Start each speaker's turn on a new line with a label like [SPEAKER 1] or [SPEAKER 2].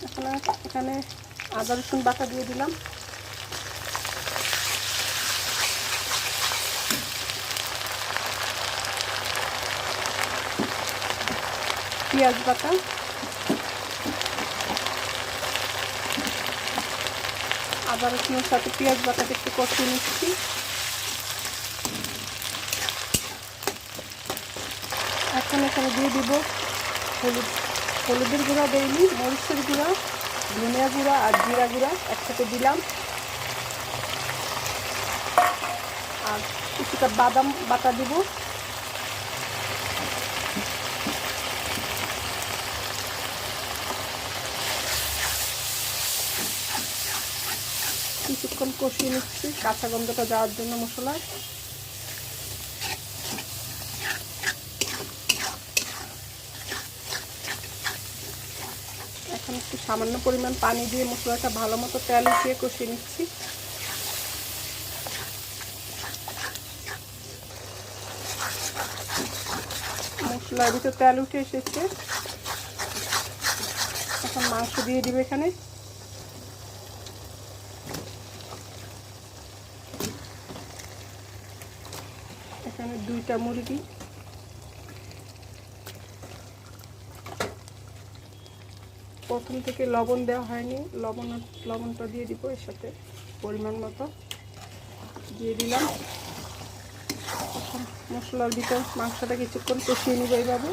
[SPEAKER 1] এখানে আদা রসুন বাটা দিয়ে দিলাম, পেঁয়াজ বাটা, আদা রসুনের সাথে পেঁয়াজ বাটাটা একটু কষিয়ে নিচ্ছি। এখানে দিয়ে দিব হলুদের গুঁড়া দেইনি, মরিচের গুঁড়া, ধনিয়া গুঁড়া আর জিরা গুঁড়া একসাথে দিলাম, আর কিছুটা বাদাম বাটা দিব। কিছুক্ষণ কষিয়ে নিচ্ছি কাঁচা গন্ধটা যাওয়ার জন্য মশলায়। এখন একটু সামান্য পরিমাণ পানি দিয়ে মশলাটা ভালো মতো তেল উঠিয়ে কষিয়ে নিচ্ছি। মশলার ভিতর তেল উঠে এসেছে, এখন মাংস দিয়ে দিব। এখানে দুইটা মুরগি, প্রথম থেকে লবণ দেওয়া হয়নি, লবণটা দিয়ে দিব এর সাথে পরিমাণ মতো দিয়ে দিলাম। মশলার ভিতর মাংসটা কিছুক্ষণ কষিয়ে নিব এইভাবে।